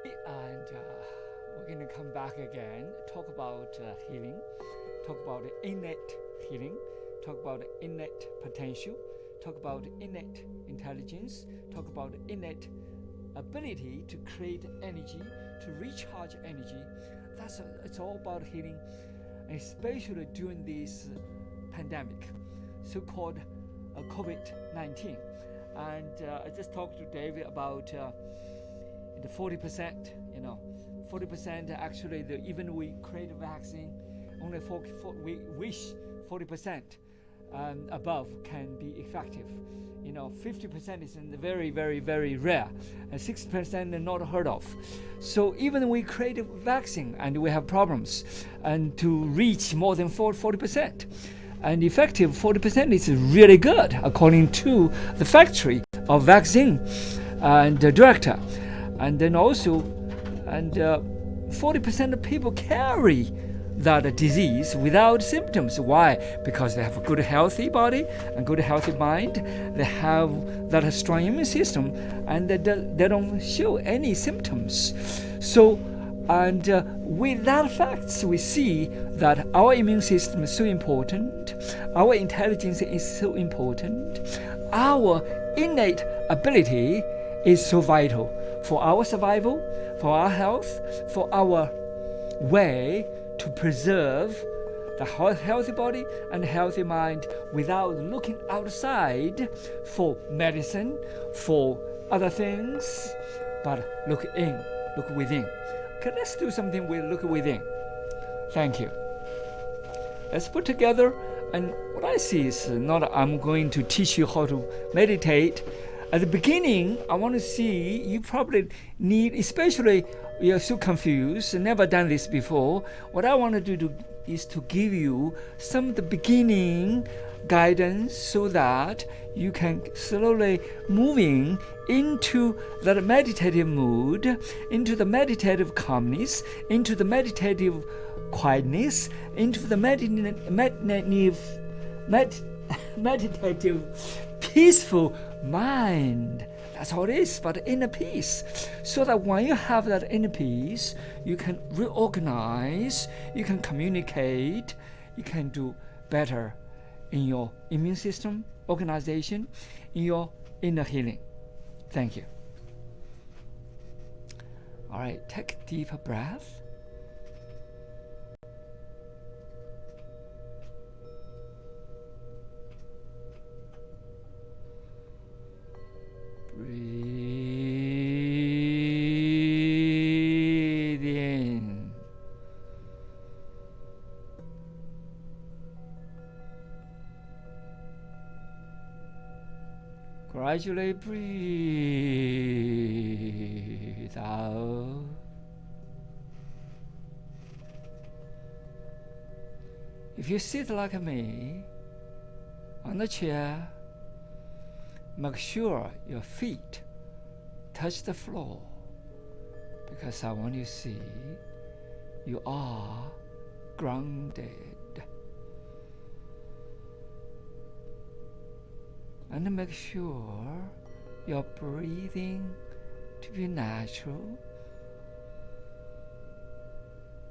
And we're going to come back again, talk about healing, talk about innate healing, talk about innate potential, talk about innate intelligence, talk about innate ability to create energy, to recharge energy. It's all about healing, especially during this pandemic, so-called COVID-19. And I just talked to David about the 40%, 40% actually, even we create a vaccine, only we wish 40% above can be effective. 50% is very, very, very rare, and 60% are not heard of. So even we create a vaccine and we have problems, and to reach more than 40%, and effective 40% is really good, according to the factory of vaccine and the director. And then also, 40% of people carry that disease without symptoms. Why? Because they have a good healthy body and good healthy mind. They have that strong immune system, and they don't show any symptoms. So, and with that facts, we see that our immune system is so important, our intelligence is so important, our innate ability is so vital for our survival, for our health, for our way to preserve the healthy body and healthy mind without looking outside for medicine, for other things, but look within. Okay, let's do something with look within. Thank you. Let's put together, and what I see is not I'm going to teach you how to meditate. At the beginning, I want to see you probably need, especially you're so confused, never done this before. What I want to do is to give you some of the beginning guidance so that you can slowly moving into that meditative mood, into the meditative calmness, into the meditative quietness, into the meditative peaceful mind. That's all it is, but inner peace. So that when you have that inner peace, you can reorganize, you can communicate, you can do better in your immune system, organization, in your inner healing. Thank you. All right, take a deeper breath. Breathe in. Gradually breathe out. If you sit like me on the chair, make sure your feet touch the floor, because I want you to see you are grounded. And make sure your breathing to be natural,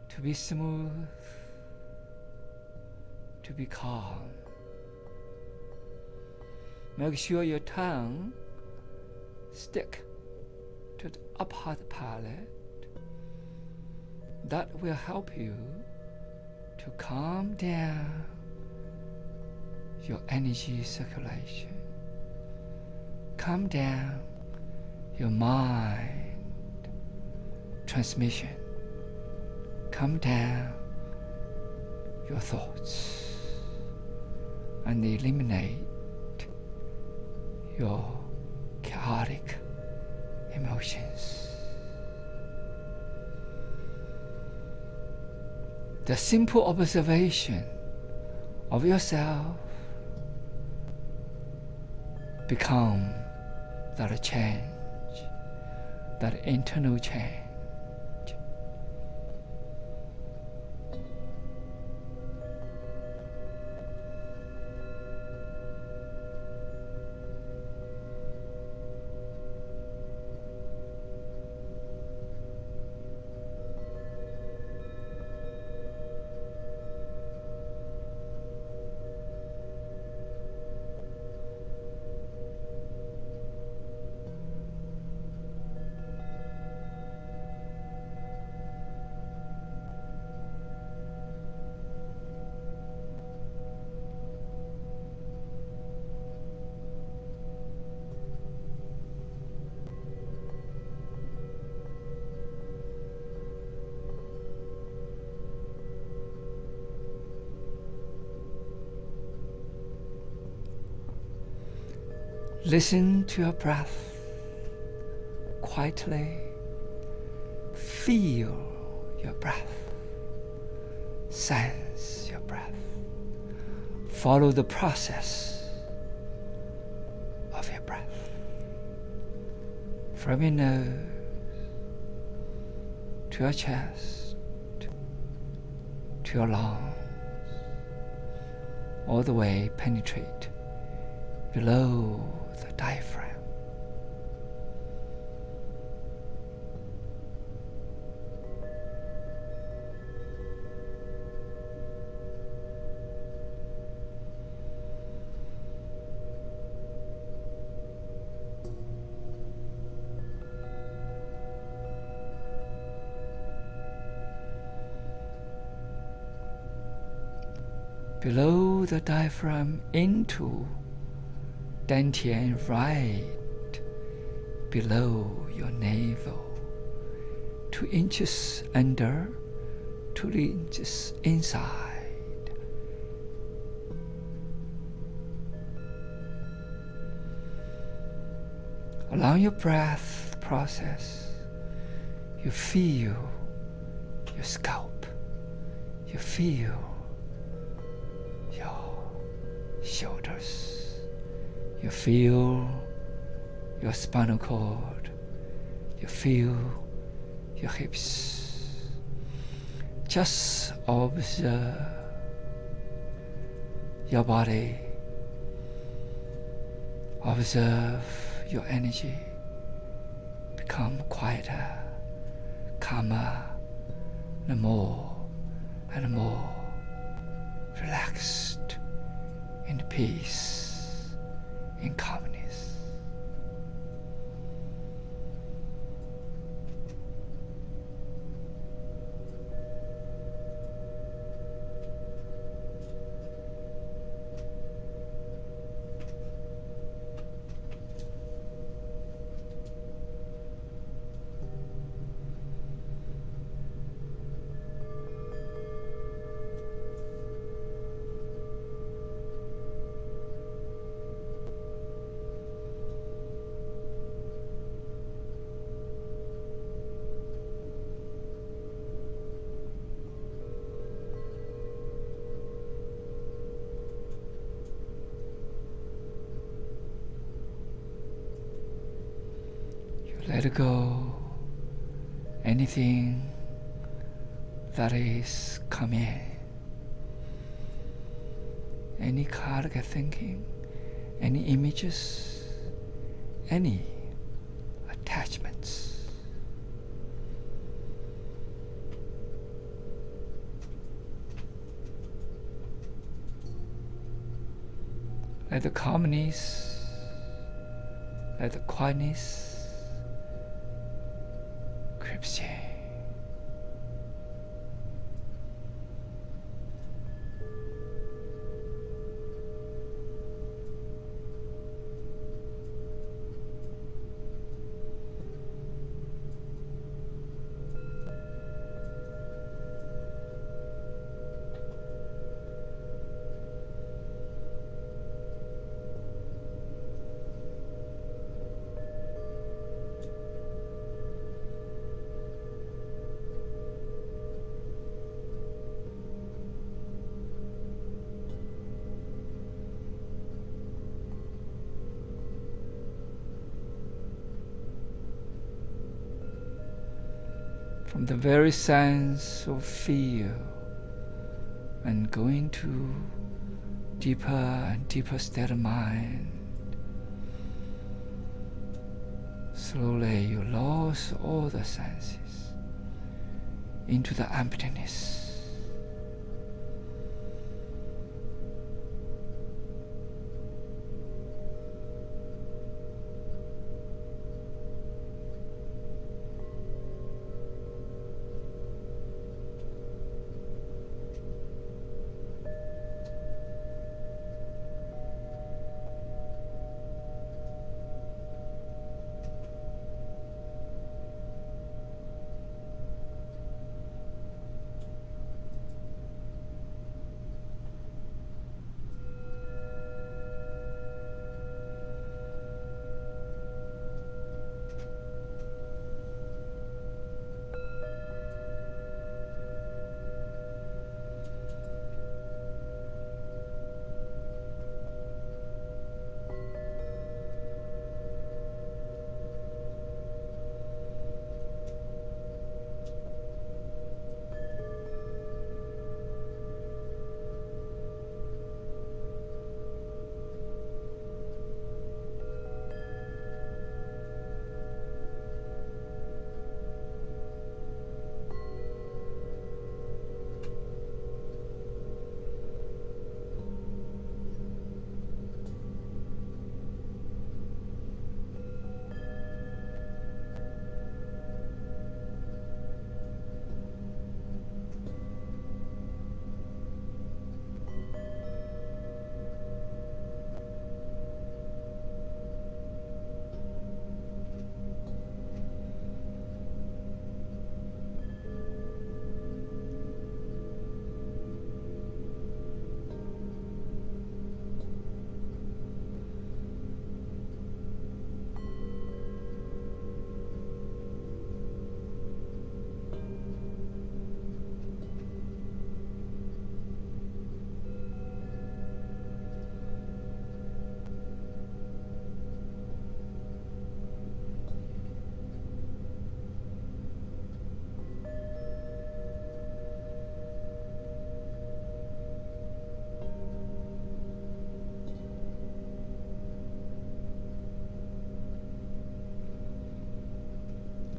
to be smooth, to be calm. Make sure your tongue stick to the upper palate. That will help you to calm down your energy circulation. Calm down your mind transmission. Calm down your thoughts and eliminate your chaotic emotions. The simple observation of yourself become that change, that internal change. Listen to your breath quietly. Feel your breath. Sense your breath. Follow the process of your breath. From your nose to your chest, to your lungs, all the way penetrate below the diaphragm. Below the diaphragm into dantian, right below your navel, 2 inches under, 2 inches inside. Along your breath process, you feel your scalp, you feel your shoulders, you feel your spinal cord, you feel your hips. Just observe your body, observe your energy become quieter, calmer, and more relaxed, in peace, in calmness. Let go anything that is coming, any cardiac thinking, any images, any attachments. Let the calmness, let the quietness creeps in. From the very sense of fear and going to deeper and deeper state of mind, slowly you lose all the senses into the emptiness.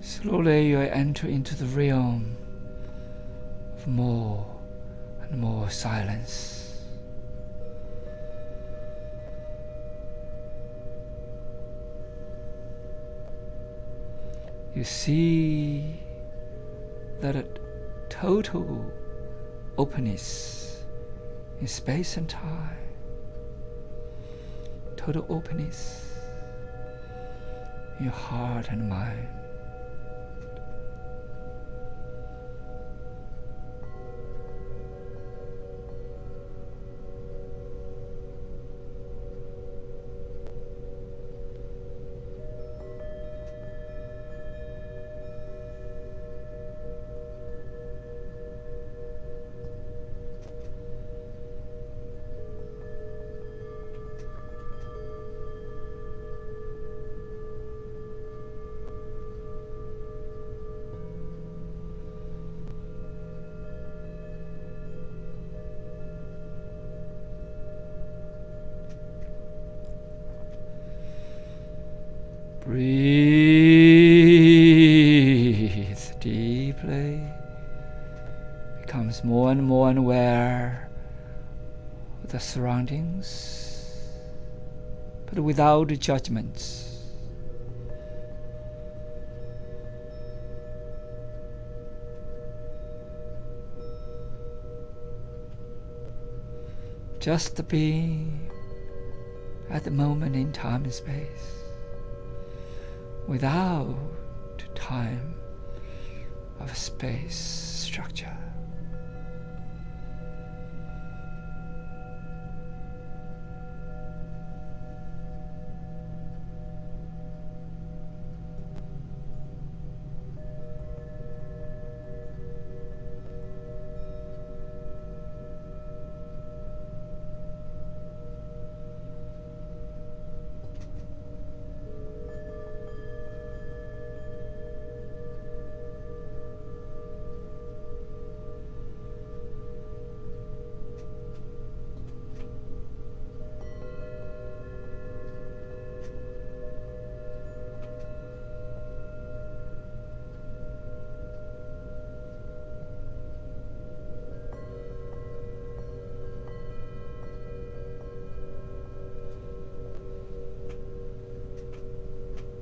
Slowly you enter into the realm of more and more silence. You see that a total openness in space and time. Total openness in your heart and mind. Breathe deeply. Becomes more and more aware of the surroundings, but without judgments. Just being at the moment in time and space, without time of space structure.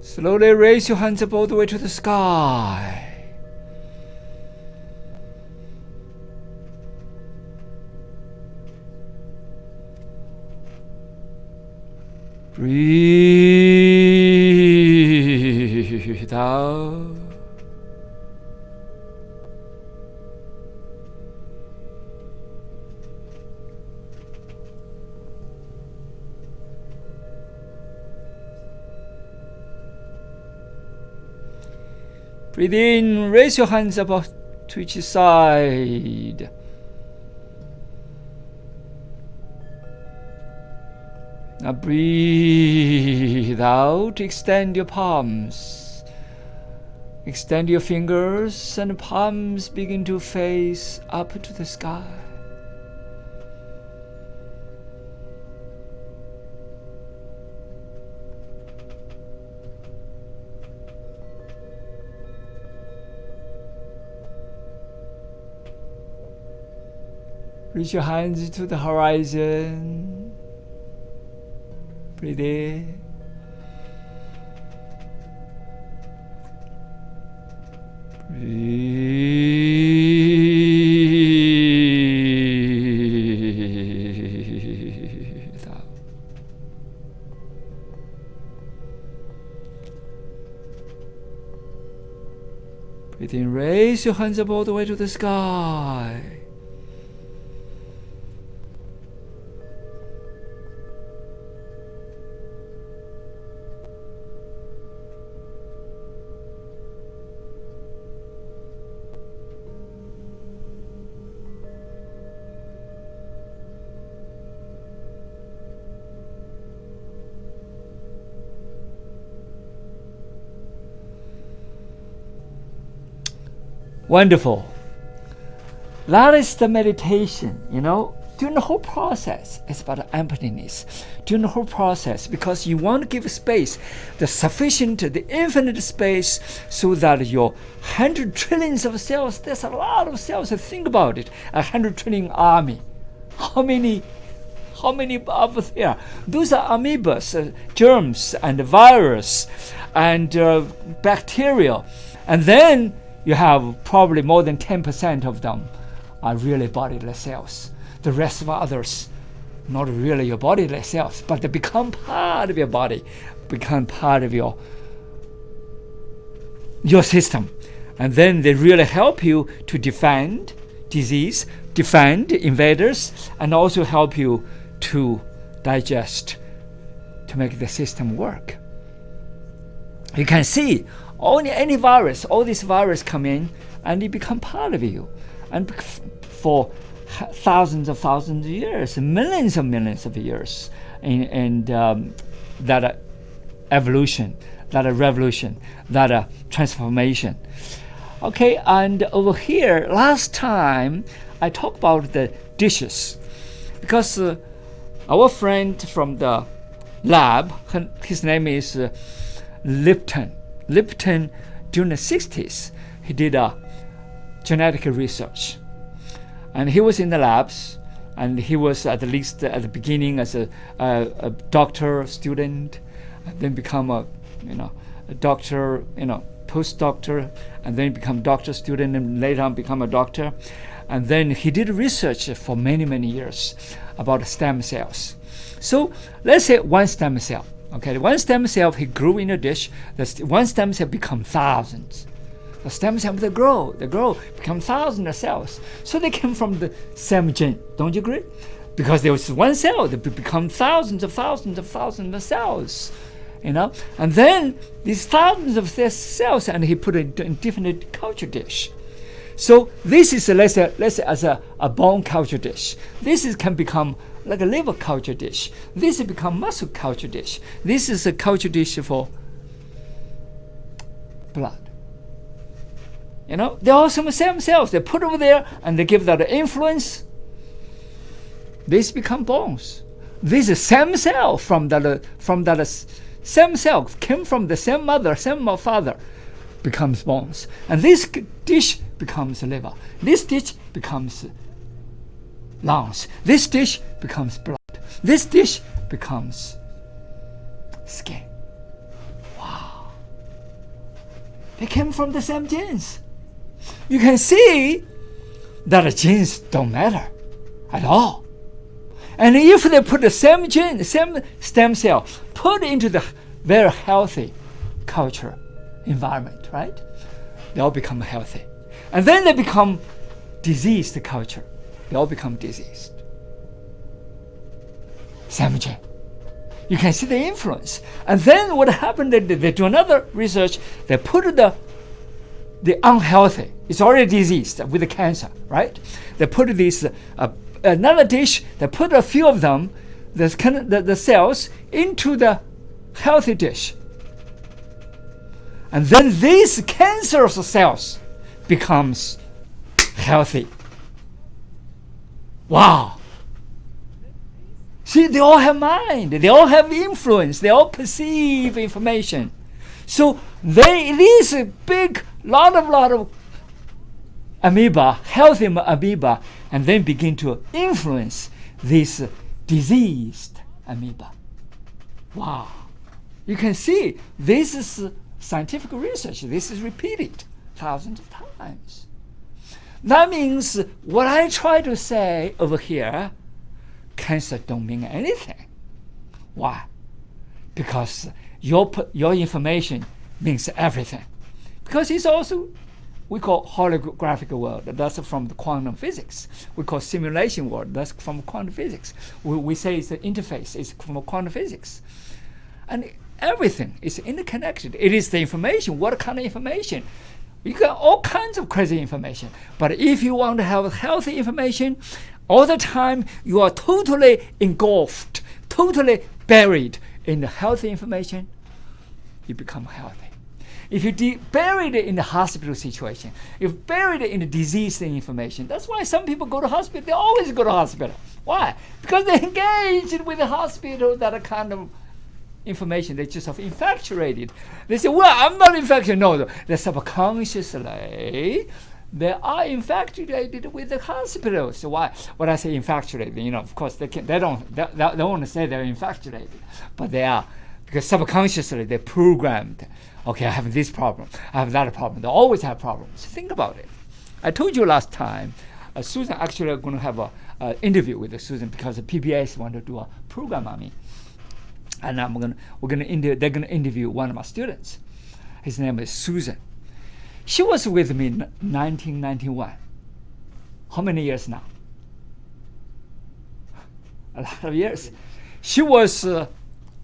Slowly raise your hands up all the way to the sky. Breathe out. Breathe in, raise your hands up to each side. Now breathe out, extend your palms. Extend your fingers and palms begin to face up to the sky. Reach your hands to the horizon. Breathe in. Breathe out. Breathe in, raise your hands up all the way to the sky. Wonderful. That is the meditation, during the whole process, it's about emptiness. During the whole process, because you want to give space, the sufficient, the infinite space, so that your 100 trillions of cells, there's a lot of cells. Think about it, 100 trillion army. How many of there? Those are amoebas, germs, and virus, and bacteria. And then you have probably more than 10% of them are really bodiless cells. The rest of others, not really your bodiless cells, but they become part of your body, become part of your system. And then they really help you to defend disease, defend invaders, and also help you to digest, to make the system work. You can see all these viruses come in and they become part of you. And for thousands of years, millions of years, and that evolution, that revolution, that transformation. Okay, and over here, last time I talked about the dishes, because our friend from the lab, his name is Lipton. Lipton, during the 60s, he did a genetic research. And he was in the labs, and he was at least at the beginning as a doctor student, and then become a doctor, postdoctor, and then become doctor student, and later on become a doctor. And then he did research for many years about stem cells. So let's say one stem cell. Okay, one stem cell, he grew in a dish. One stem cell become thousands. The stem cells, they grow, become thousands of cells. So they came from the same gene. Don't you agree? Because there was one cell, they become thousands of cells. And then these thousands of cells, and he put it in different culture dish. So this is let's say as a bone culture dish. Can become like a liver culture dish. This has become muscle culture dish. This is a culture dish for blood. There are some stem cells. They put over there and they give that influence. These become bones. This is stem cell from that stem cell came from the same mother, same father, becomes bones. And this dish becomes liver. This dish becomes lungs. This dish becomes blood. This dish becomes skin. Wow. They came from the same genes. You can see that the genes don't matter at all. And if they put the same gene, same stem cell, put into the very healthy culture environment, right? They all become healthy. And then they become diseased culture. They all become diseased. Same gene. You can see the influence. And then what happened, they do another research. They put the unhealthy, it's already diseased with the cancer, right? They put this another dish. They put a few of them, the cells, into the healthy dish, and then these cancerous cells becomes healthy. Wow! See, they all have mind. They all have influence. They all perceive information. So these big lot of amoeba, healthy amoeba, and then begin to influence this diseased amoeba. Wow. You can see this is scientific research. This is repeated thousands of times. That means what I try to say over here, cancer don't mean anything. Why? Because your information means everything. Because it's also, we call holographic world. That's from the quantum physics. We call simulation world. That's from quantum physics. We say it's the interface. It's from quantum physics. And everything is interconnected. It is the information. What kind of information? You got all kinds of crazy information. But if you want to have healthy information, all the time you are totally engulfed, totally buried in the healthy information, you become healthy. If you buried in the hospital situation, if buried in the disease information, that's why some people go to hospital. They always go to hospital. Why? Because they engaged with the hospital that kind of information. They just have infatuated. They say, well, I'm not infatuated. No, they subconsciously, they are infatuated with the hospital. So why? When I say infatuated, of course they don't want to say they're infatuated, but they are, because subconsciously they're programmed. Okay, I have this problem, I have that problem. They always have problems. Think about it. I told you last time, Susan actually going to have an interview with Susan because the PBS want to do a program on me, and they're gonna interview one of my students. His name is Susan. She was with me in 1991. How many years now? A lot of years. She was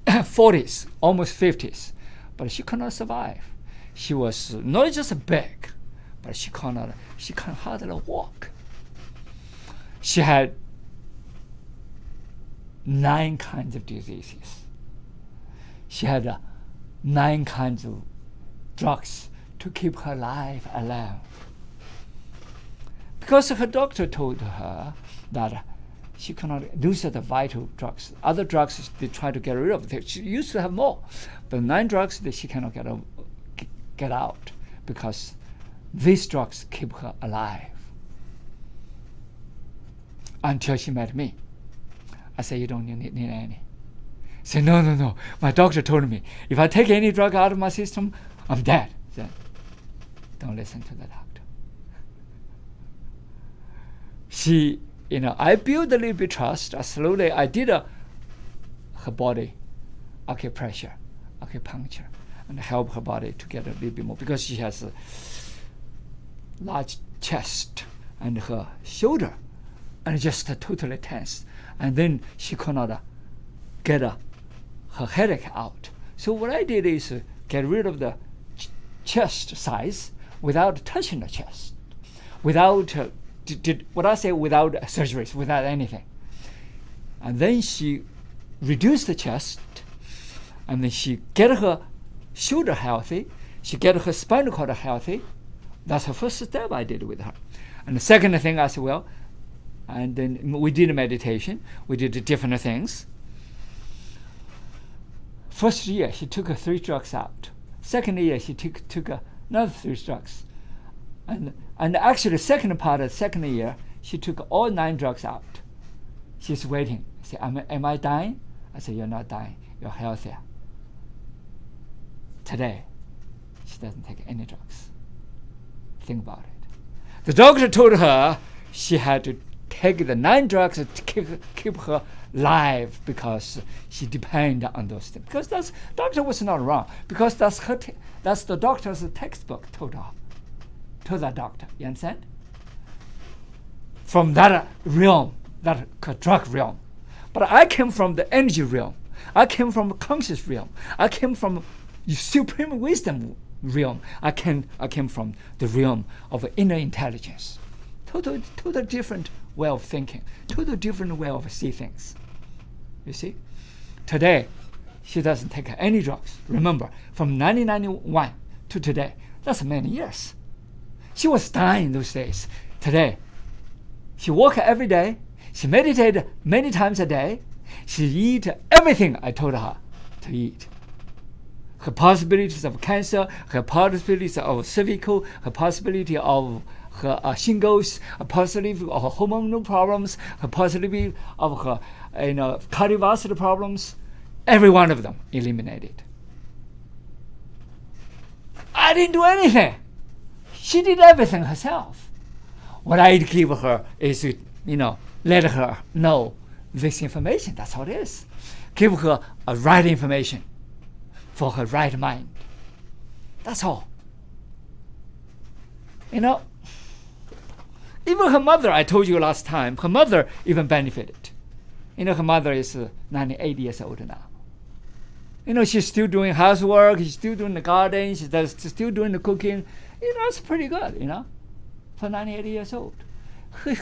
40s, almost 50s, but she could not survive. She was not just big, but she can hardly walk. She had 9 kinds of diseases. She had 9 kinds of drugs to keep her life alive. Because her doctor told her that she cannot, those are the vital drugs. Other drugs they try to get rid of. She used to have more, but 9 drugs that she cannot get out because these drugs keep her alive. Until she met me. I said, you don't need any. Say, no. My doctor told me if I take any drug out of my system, I'm dead. I said, don't listen to the doctor. She, I built a little bit trust. Slowly, I did her body acupuncture, and help her body to get a little bit more because she has a large chest and her shoulder, and just totally tense. And then she could not get her headache out. So what I did is get rid of the chest size without touching the chest, without without surgeries, without anything. And then she reduced the chest, and then she get her shoulder healthy, she get her spinal cord healthy. That's the first step I did with her. And the second thing I said, well, and then we did meditation, we did different things. First year she took 3 drugs out. Second year she took another 3 drugs. And actually second part of the second year she took all 9 drugs out. She's waiting. I said, am I dying? I said, you're not dying, you're healthier. Today she doesn't take any drugs. Think about it. The doctor told her she had to take the 9 drugs to keep her alive because she depended on those things. Because that's doctor was not wrong. Because that's the doctor's textbook told her. To that doctor, you understand? From that realm, that drug realm. But I came from the energy realm. I came from the conscious realm. I came from supreme wisdom realm. I came from the realm of inner intelligence. Total different way of thinking. Total different way of see things. You see? Today, she doesn't take any drugs. Remember, from 1991 to today, that's many years. She was dying those days. Today, she walked every day. She meditated many times a day. She eat everything I told her to eat. Her possibilities of cancer, her possibilities of cervical, her possibility of her shingles, her possibility of her hormonal problems, her possibility of her cardiovascular problems, every one of them eliminated. I didn't do anything. She did everything herself. What I give her is to, let her know this information. That's how it is. Give her a right information for her right mind. That's all. Even her mother, I told you last time, her mother even benefited. Her mother is 98 years old now. She's still doing housework, she's still doing the garden, she's still doing the cooking. It's pretty good, for 98 years old.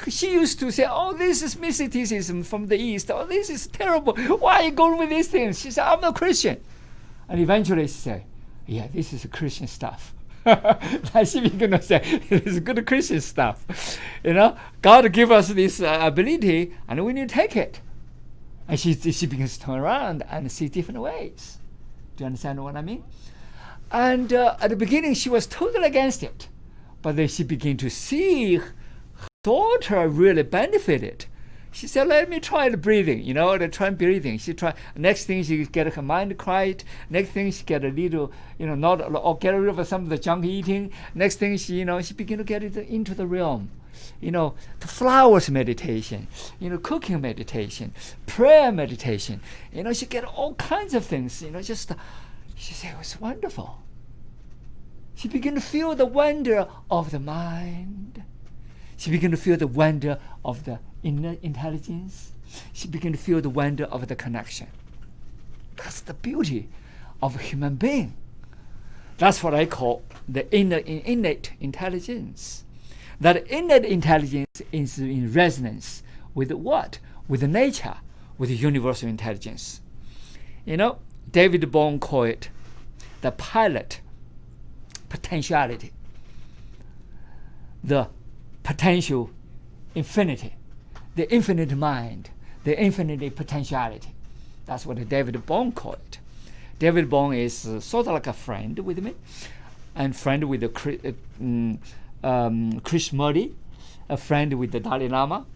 She used to say, oh, this is mysticism from the East. Oh, this is terrible. Why are you going with these things? She said, I'm a Christian. And eventually she said, yeah, this is Christian stuff. She began to say, it's good Christian stuff. God give us this ability, and we need to take it. And she begins to turn around and see different ways. Do you understand what I mean? And at the beginning, she was totally against it. But then she began to see her daughter really benefited. She said, let me try the breathing, try breathing. Next thing she get her mind quiet. Next thing she get a little, or get rid of some of the junk eating. Next thing she began to get it into the realm. The flowers meditation, cooking meditation, prayer meditation. She get all kinds of things, she said it was wonderful. She began to feel the wonder of the mind. She began to feel the wonder of the inner intelligence. She began to feel the wonder of the connection. That's the beauty of a human being. That's what I call the innate intelligence. That innate intelligence is in resonance with what? With nature, with universal intelligence. David Bohm called it the pilot potentiality, the potential infinity, the infinite mind, the infinite potentiality. That's what David Bohm called it. David Bohm is sort of like a friend with me, and friend with Krishnamurti, a friend with the Dalai Lama,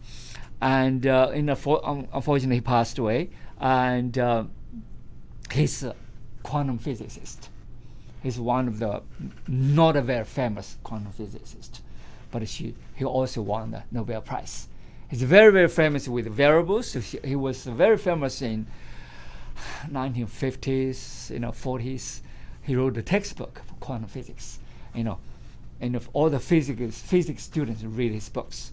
and unfortunately he passed away. And he's a quantum physicist. He's one of the not a very famous quantum physicists, but he also won the Nobel Prize. He's very, very famous with variables. He was very famous in 1950s, 40s. He wrote a textbook for quantum physics, and if all the physics students read his books,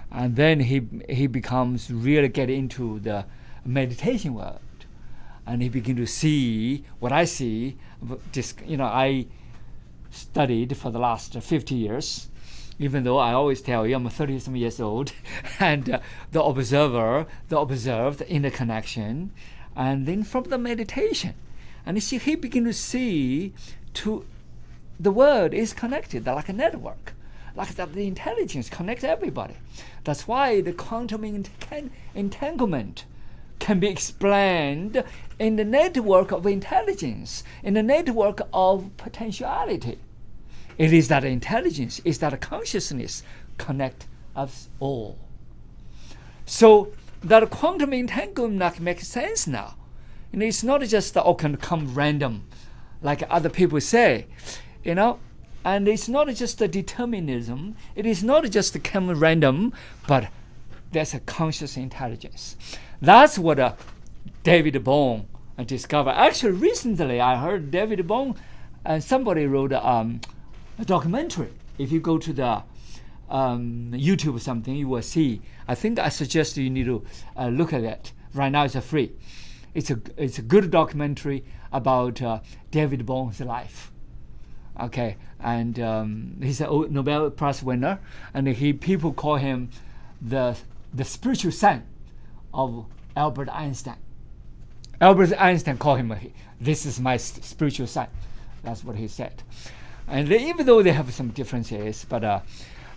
and then he becomes really get into the meditation world, and he begin to see what I see. I studied for the last 50 years. Even though I always tell you I'm 30-some years old, and the observed inner connection, and then from the meditation, and he begin to see the world is connected like a network, like that the intelligence connects everybody. That's why the quantum entanglement can be explained in the network of intelligence, in the network of potentiality. It is that intelligence, is that consciousness connect us all. So that quantum entanglement makes sense now. It's not just can come random, like other people say, and it's not just the determinism. It is not just come random, but there's a conscious intelligence. That's what David Bohm discovered. Actually, recently I heard David Bohm, and somebody wrote a documentary. If you go to the YouTube or something, you will see. I think I suggest you need to look at it. Right now it's free. It's a good documentary about David Bohm's life. Okay, and he's a Nobel Prize winner, and people call him the spiritual son of Albert Einstein. Albert Einstein called him, this is my spiritual son. That's what he said. And even though they have some differences, but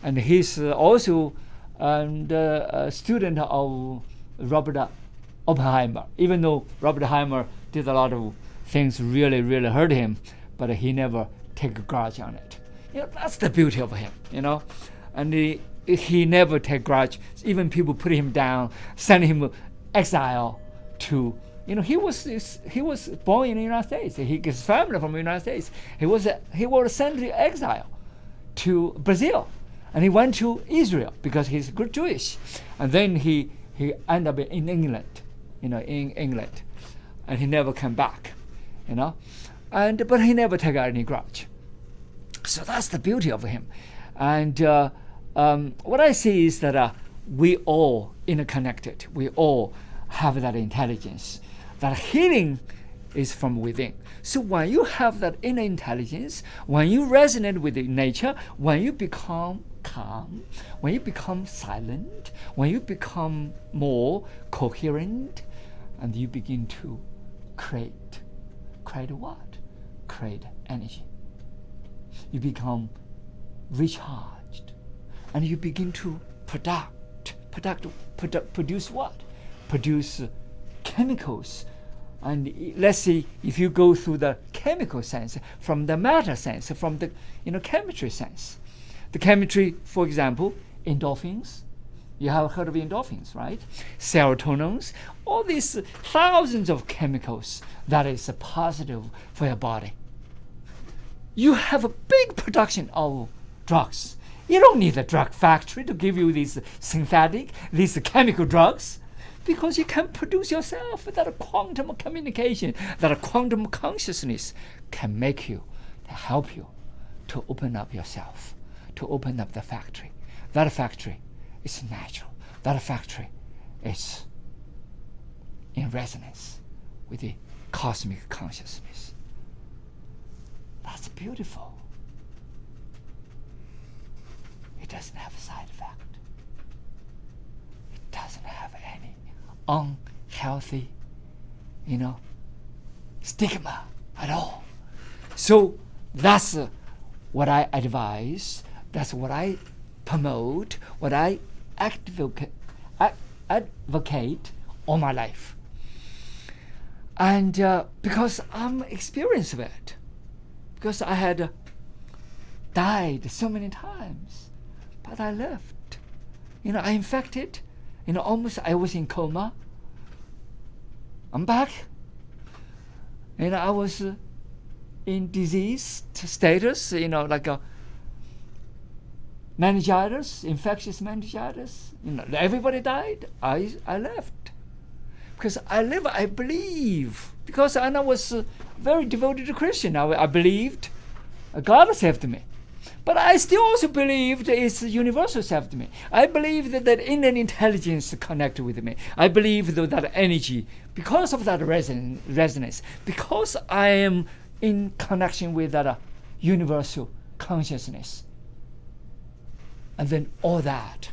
and he's also a student of Robert Oppenheimer. Even though Robert Oppenheimer did a lot of things really, really hurt him, but he never take a grudge on it. That's the beauty of him. And he never take grudge. Even people put him down, send him exile to. He was born in the United States. His family from the United States. He was sent to exile to Brazil, and he went to Israel because he's good Jewish, and then he ended up in England, in England, and he never came back, but he never took any grudge. So that's the beauty of him, and what I see is that we all interconnected. We all have that intelligence. That healing is from within. So when you have that inner intelligence, when you resonate with nature, when you become calm, when you become silent, when you become more coherent, and you begin to create what? Create energy. you become recharged, and you begin to produce what? Produce chemicals. And let's see, if you go through the chemical sense, from the matter sense, from the chemistry sense. The chemistry, for example, endorphins. You have heard of endorphins, right? Serotonins, all these thousands of chemicals that is positive for your body. You have a big production of drugs. You don't need a drug factory to give you these chemical drugs, because you can produce yourself. That quantum communication, that quantum consciousness can make you, to help you to open up yourself, to open up the factory. That factory is natural. That factory is in resonance with the cosmic consciousness. That's beautiful. It doesn't have a side effect. It doesn't have any unhealthy, stigma at all. So that's what I advise. That's what I promote. What I advocate all my life. And because I'm experienced with it, because I had died so many times, but I lived. I infected. Almost I was in coma. I'm back. I was in disease status, like a meningitis, infectious meningitis. Everybody died. I left. Because I believe. Because I was a very devoted Christian. I believed God saved me. But I still also believe that it's universal saved me. I believe that inner intelligence connected with me. I believe that energy, because of that resonance, because I am in connection with that universal consciousness. And then all that,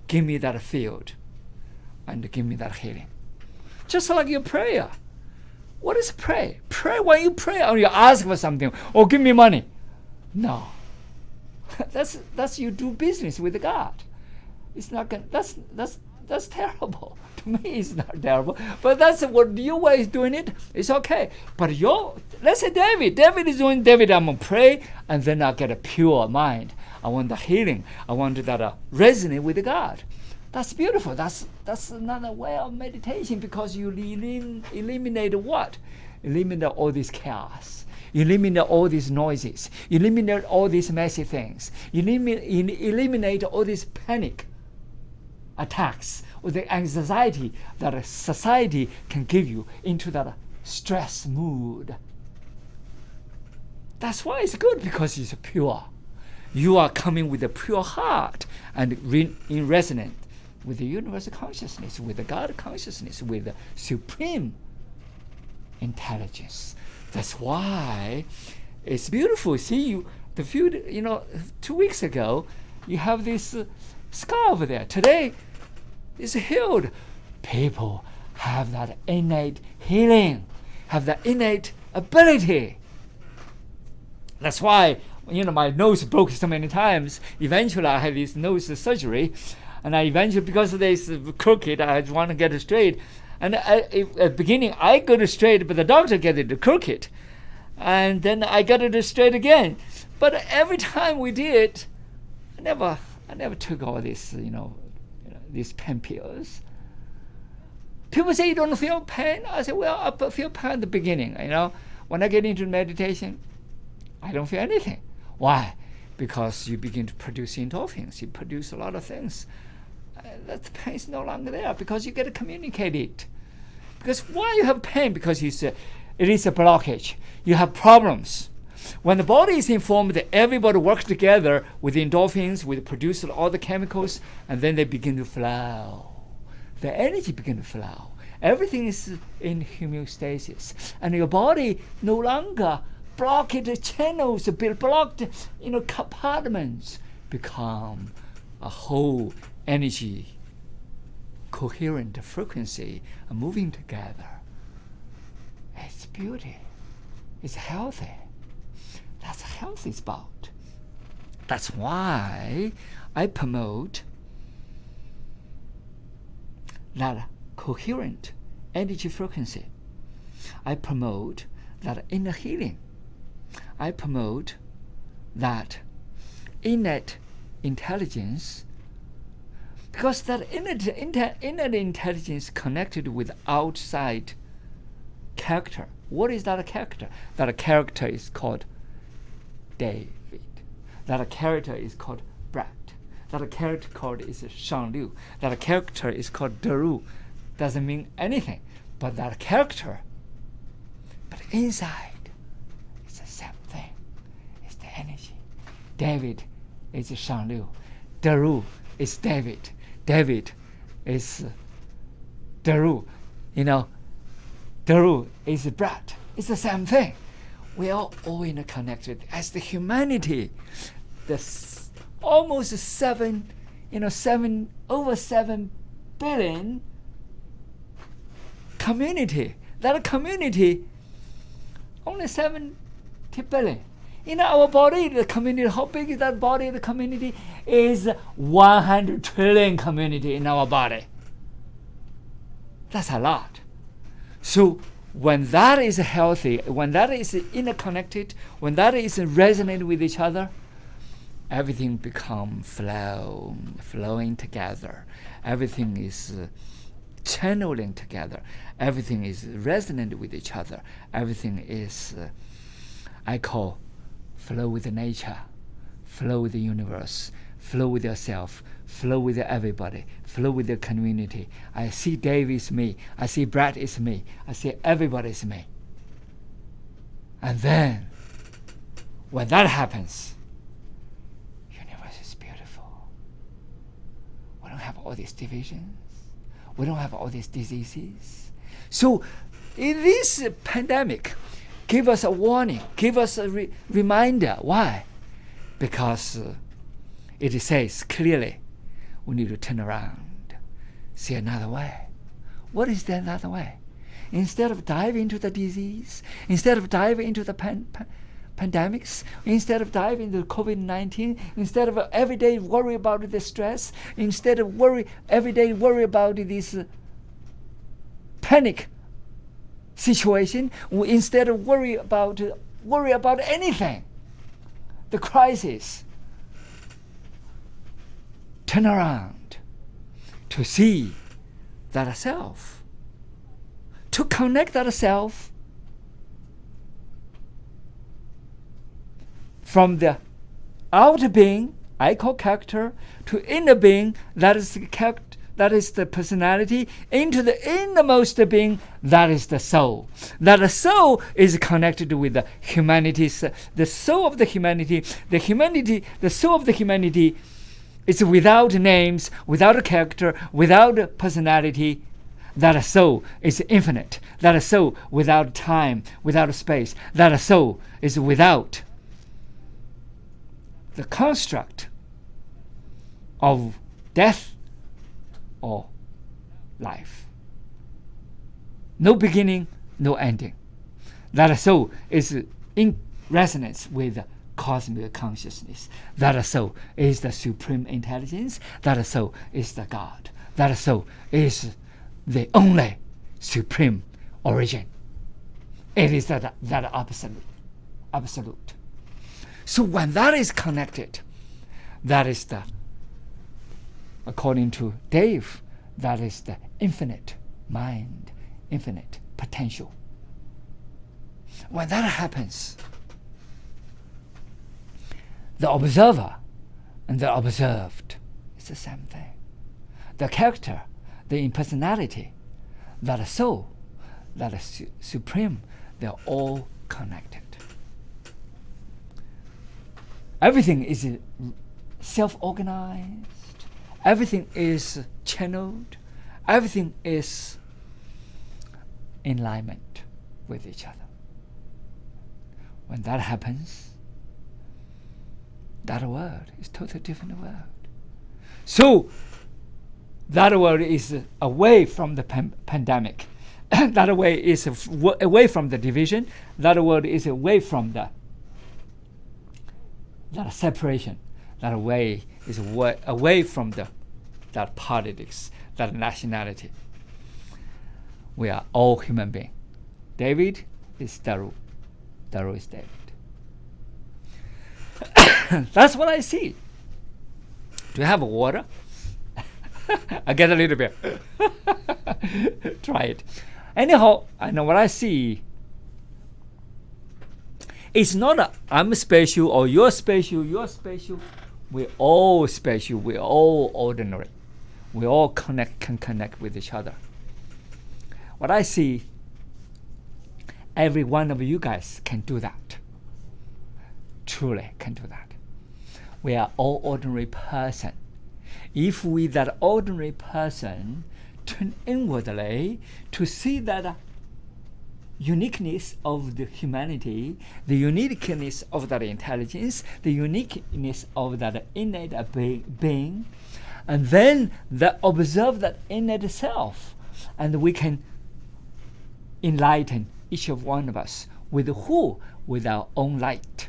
give me that field and give me that healing. Just like your prayer. What is pray? Pray when you pray or you ask for something or give me money. No. That's you do business with God. It's not gonna, that's terrible. To me, it's not terrible. But that's what your way is doing it. It's okay. But let's say David is doing David. I'm gonna pray and then I get a pure mind. I want the healing. I want that resonate with God. That's beautiful. That's another way of meditation, because you eliminate what? Eliminate all this chaos. Eliminate all these noises. Eliminate all these messy things. Eliminate all these panic attacks or the anxiety that a society can give you into that stress mood. That's why it's good, because it's pure. You are coming with a pure heart and in resonance with the universal consciousness, with the God consciousness, with the supreme intelligence. That's why it's beautiful. See, 2 weeks ago, you have this scar over there. Today, it's healed. People have that innate healing, have that innate ability. That's why, my nose broke so many times. Eventually, I had this nose surgery, and because it's crooked, I want to get it straight. And at the beginning, I got it straight, but the doctor get it crooked. And then I got it straight again. But every time we did, I never took all this, these pain pills. People say you don't feel pain. I say, well, I feel pain at the beginning. When I get into meditation, I don't feel anything. Why? Because you begin to produce endorphins. You produce a lot of things. That pain is no longer there, because you get to communicate it. Because why you have pain? Because it is a blockage. You have problems. When the body is informed that everybody works together with endorphins, we produce all the chemicals, and then they begin to flow. The energy begins to flow. Everything is in homeostasis. And your body no longer blocked channels, blocked compartments, become a whole energy, coherent frequency, moving together. It's beauty. It's healthy. That's health is about. That's why I promote that coherent energy frequency. I promote that inner healing. I promote that innate intelligence, because that innate intelligence connected with outside character. What is that character? That character is called David. That character is called Brad. That character called is Shang-Liu. That character is called DeRu. Doesn't mean anything, but that character. But inside, it's the same thing. It's the energy. David is Shang-Liu. DeRu is David. David is DeRu. DeRu is Brad. It's the same thing. We are all interconnected. As the humanity, almost over 7 billion community. That community, only 70 billion. In our body, the community, how big is that body? The community is 100 trillion community in our body. That's a lot. So when that is healthy, when that is interconnected, when that is resonant with each other, everything becomes flowing together. Everything is channeling together. Everything is resonant with each other. Everything is, I call, flow with nature, flow with the universe, flow with yourself, flow with everybody, flow with the community. I see Dave is me. I see Brad is me. I see everybody is me. And then, when that happens, universe is beautiful. We don't have all these divisions. We don't have all these diseases. So, in this pandemic, give us a warning, give us a reminder. Why? Because it says clearly, we need to turn around, see another way. What is that another way? Instead of diving into the disease, instead of diving into the pandemics, instead of diving into COVID-19, instead of every day worry about the stress, instead of every day worry about this panic situation, instead of worry about anything, the crisis, turn around to see that self, to connect that self from the outer being, I call character, to inner being, that is the character, that is the personality, into the innermost being, that is the soul. That the soul is connected with the humanity, the soul of the humanity, the soul of the humanity is without names, without a character, without a personality. That soul is infinite. That soul without time, without space. That soul is without the construct of death or life. No beginning, no ending. That soul is in resonance with cosmic consciousness. That soul is the supreme intelligence. That soul is the God. That soul is the only supreme origin. It is that absolute. So when that is connected, that is the, according to Dave, that is the infinite mind, infinite potential. When that happens, the observer and the observed is the same thing. The character, the impersonality, that soul, that is supreme, they're all connected. Everything is self-organized. Everything is channeled. Everything is in alignment with each other. When that happens, that world is a totally different world. So that world is away from the pandemic. That way is away from the division. That world is away from that separation. That way is away from that politics, that nationality. We are all human beings. David is DeRu. DeRu is David. That's what I see. Do you have water? I get a little bit. Try it. Anyhow, I know what I see. It's not a I'm special or you're special, you're special. We're all special. We're all ordinary. We all can connect with each other. What I see, every one of you guys can do that. Truly can do that. We are all ordinary person. If we, that ordinary person, turn inwardly to see that uniqueness of the humanity, the uniqueness of that intelligence, the uniqueness of that innate being, and then observe that innate self, and we can enlighten each of one of us with who? With our own light.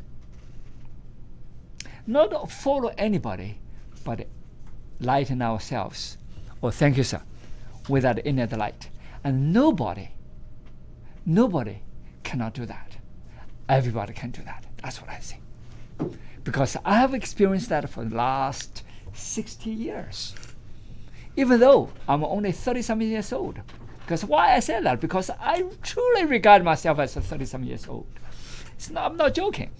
Not follow anybody, but lighten ourselves. Oh, thank you, sir. With that inner light. And nobody cannot do that. Everybody can do that. That's what I see. Because I have experienced that for the last 60 years. Even though I'm only 30-something years old. Because why I say that? Because I truly regard myself as a 30-something years old. I'm not joking.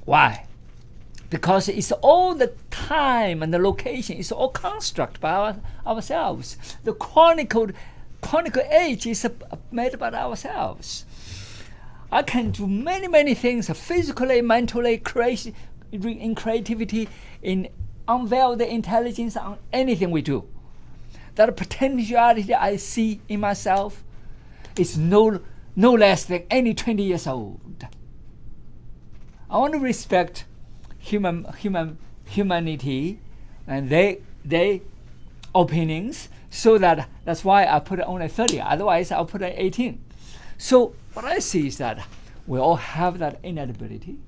Why? Because it's all the time and the location, it's all construct by ourselves. The chronicle age is made by ourselves. I can do many things physically, mentally, in creativity, in unveil the intelligence on anything we do. That potentiality I see in myself is no less than any 20 years old. I want to respect humanity and they opinions, so that's why I put only 30. Otherwise, I'll put 18. So what I see is that we all have that innate ability.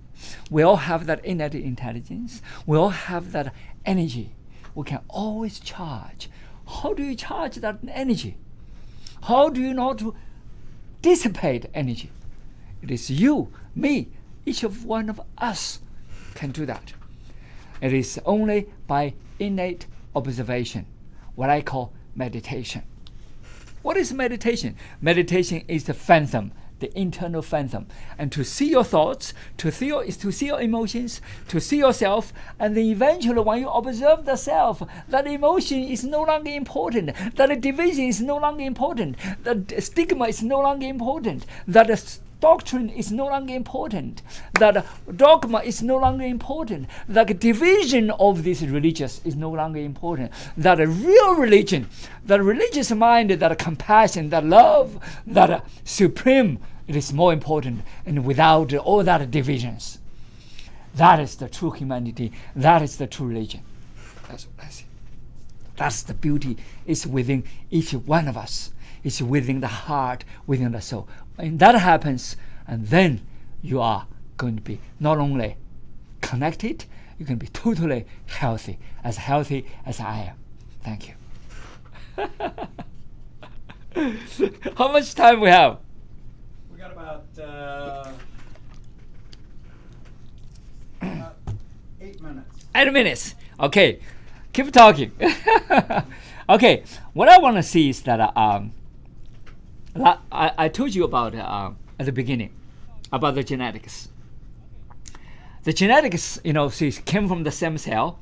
We all have that innate intelligence. We all have that energy. We can always charge. How do you charge that energy? How do you know to dissipate energy? It is you, me, each of one of us can do that. It is only by innate observation, what I call meditation. What is meditation? Meditation is the phantom, the internal phantom. And to see your thoughts, to see your emotions, to see yourself, and then eventually when you observe the self, that emotion is no longer important, that division is no longer important, that stigma is no longer important, that doctrine is no longer important, that dogma is no longer important, that division of this religious is no longer important, that a real religion, that religious mind, that compassion, that love, that supreme, it is more important, and without all that divisions. That is the true humanity, that is the true religion. That's what I see. That's the beauty. It's within each one of us. It's within the heart, within the soul. And that happens, and then you are going to be not only connected, you can be totally healthy as I am. Thank you. How much time we have? We got about 8 minutes. 8 minutes. Okay, keep talking. Okay, what I want to see is that I told you about at the beginning about the genetics. The genetics, came from the stem cell,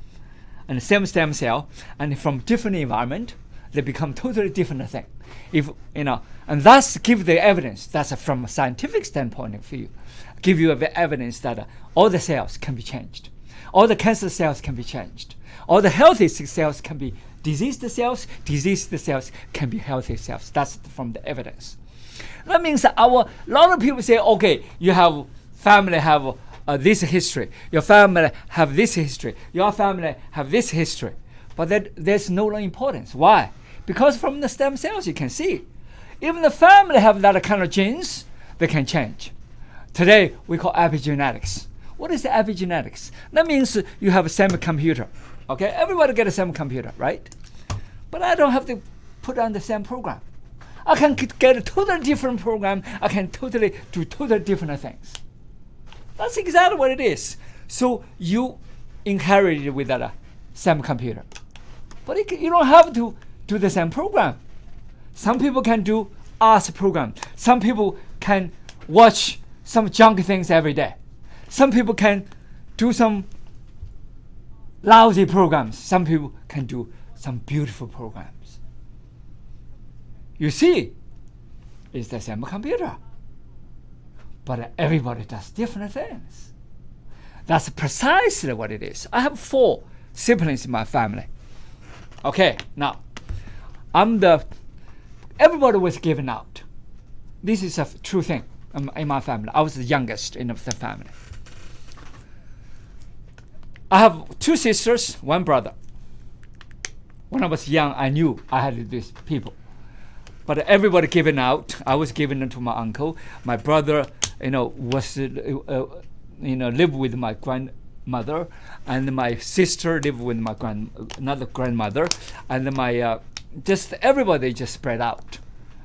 and the same stem cell, and from different environment, they become totally different thing. And thus give the evidence. That's from a scientific standpoint of view. Give you the evidence that all the cells can be changed, all the cancer cells can be changed, all the healthy cells can be diseased cells can be healthy cells. That's from the evidence. That means that a lot of people say, okay, you have family have this history, your family have this history, your family have this history, but there's no importance. Why? Because from the stem cells you can see, even the family have that kind of genes, they can change. Today we call epigenetics. What is the epigenetics? That means you have a same computer. Okay, everybody get a same computer, right? But I don't have to put on the same program. I can get a totally different program. I can totally do totally different things. That's exactly what it is. So you inherited with that same computer. But you don't have to do the same program. Some people can do arts program. Some people can watch some junk things every day. Some people can do some lousy programs. Some people can do some beautiful programs. You see, it's the same computer. But everybody does different things. That's precisely what it is. I have 4 siblings in my family. Okay, now, everybody was given out. This is a true thing in my family. I was the youngest in the family. I have 2 sisters, 1 brother. When I was young, I knew I had these people. But everybody given out. I was given to my uncle. My brother, was lived with my grandmother, and my sister lived with my another grandmother, and my just everybody just spread out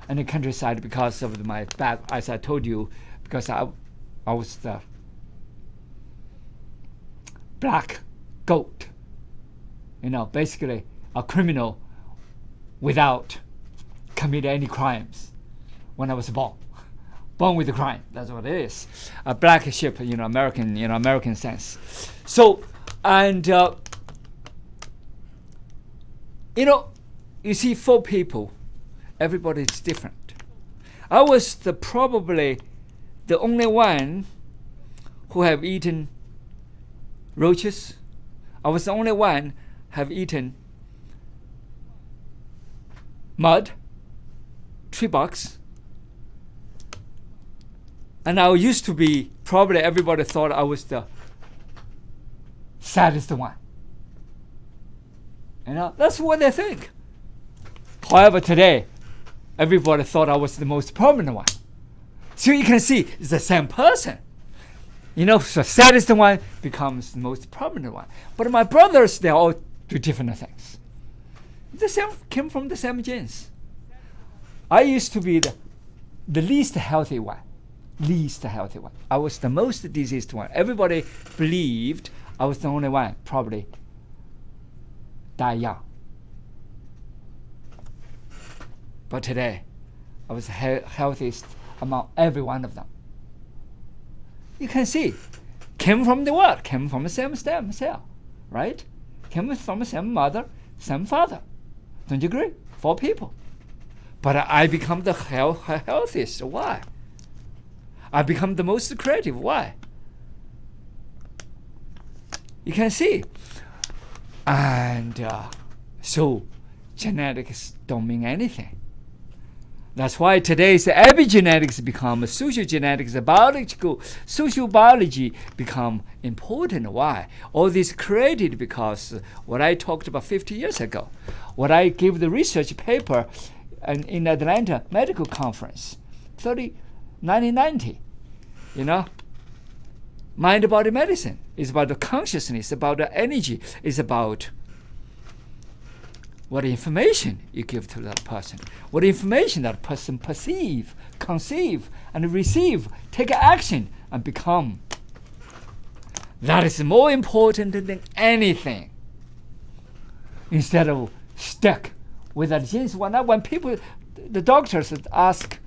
in the countryside because of my back. As I told you, because I was the black goat. Basically a criminal without committing any crimes when I was born with a crime. That's what it is. A black sheep, American sense. So, and you see, 4 people, everybody is different. I was probably the only one who have eaten roaches. I was the only one have eaten mud, tree barks. And I used to be, probably everybody thought I was the saddest one. That's what they think. However, today, everybody thought I was the most prominent one. So you can see, it's the same person. So saddest one becomes the most prominent one. But my brothers, they all do different things. The same came from the same genes. I used to be the least healthy one. I was the most diseased one. Everybody believed I was the only one, probably die young. But today, I was the healthiest among every one of them. You can see, came from the what? Came from the same stem cell, right? Came from the same mother, same father. Don't you agree? 4 people. But I become the healthiest. Why? I become the most creative. Why? You can see. And so genetics don't mean anything. That's why today's epigenetics become social genetics, social biology become important. Why? All this created because what I talked about 50 years ago, what I gave the research paper in Atlanta Medical Conference, 1990. Mind-body medicine is about the consciousness, about the energy, is about what information you give to that person, what information that person perceive, conceive, and receive, take action, and become. That is more important than anything. Instead of stuck with that genes. When people, the doctors ask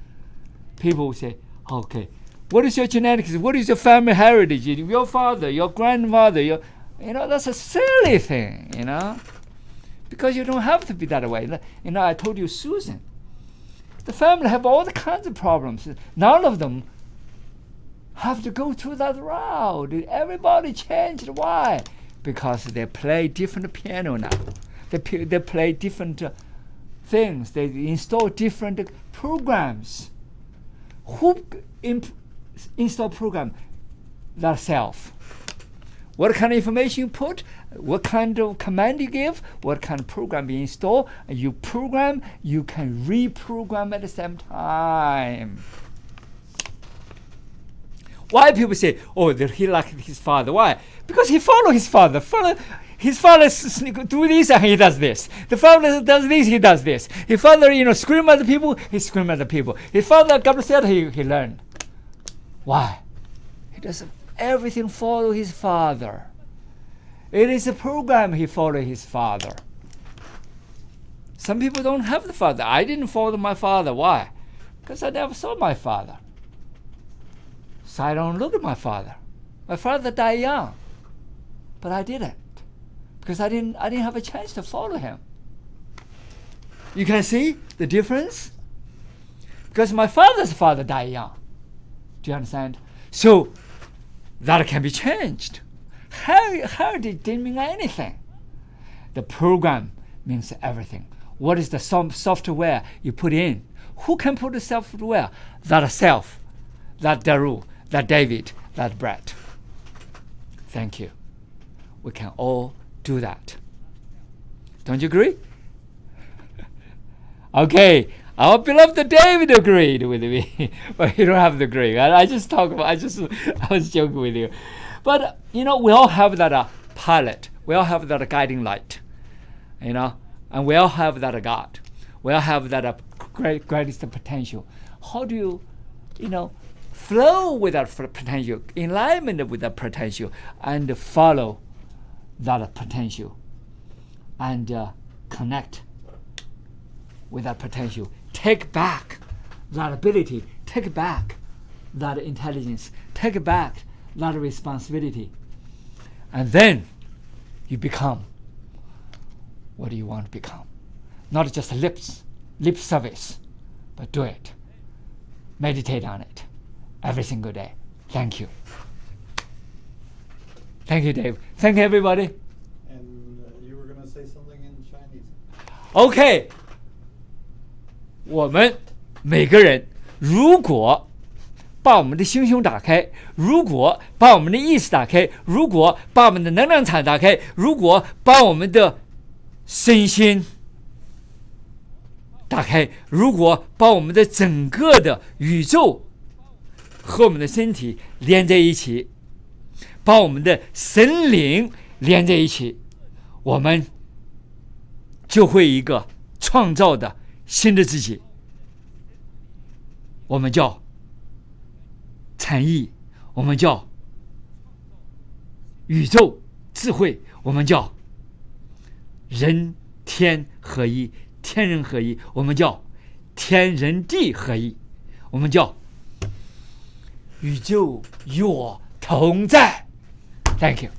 people, say, okay, what is your genetics? What is your family heritage? Your father, your grandfather, that's a silly thing, because you don't have to be that way. I told you, Susan, the family have all the kinds of problems. None of them have to go through that route. Everybody changed. Why? Because they play different piano now. They play different things. They install different programs. Who install program? That self. What kind of information you put, what kind of command you give, what kind of program you install, and you program, you can reprogram at the same time. Why people say, oh, that he like his father? Why? Because he follow his father. His father do this and he does this. The father does this, he does this. His father, scream at the people, he scream at the people. His father got upset, he learned. Why? He does everything follow his father. It is a program he follow his father. Some people don't have the father. I didn't follow my father. Why? Because I never saw my father. So I don't look at my father. My father died young, but I didn't, because I didn't have a chance to follow him. You can see the difference? Because my father's father died young. Do you understand? So that can be changed. Heritage didn't mean anything. The program means everything. What is the software you put in? Who can put the software? That self, that DeRu, that David, that Brett. Thank you. We can all do that. Don't you agree? Okay, our beloved David agreed with me, but you don't have to agree. I was joking with you. But, we all have that pilot. We all have that guiding light, and we all have that God. We all have that greatest potential. How do you, flow with that potential, in alignment with that potential, and follow that potential, and connect with that potential? Take back that ability, take back that intelligence, take back that responsibility, and then you become what you want to become. Not just lip service, but do it. Meditate on it every single day. Thank you. Thank you, Dave. Thank you, everybody. And you were going to say something in Chinese. OK， 我们每个人如果把我们的心胸打开，如果把我们的意识打开，如果把我们的能量场打开，如果把我们的身心打开，如果把我们的整个的宇宙和我们的身体连在一起，把我们的神灵连在一起，我们就会一个创造的新的自己。我们叫禅意，我们叫宇宙智慧，我们叫人天合一，天人合一，我们叫天人地合一，我们叫宇宙与我同在。Thank you.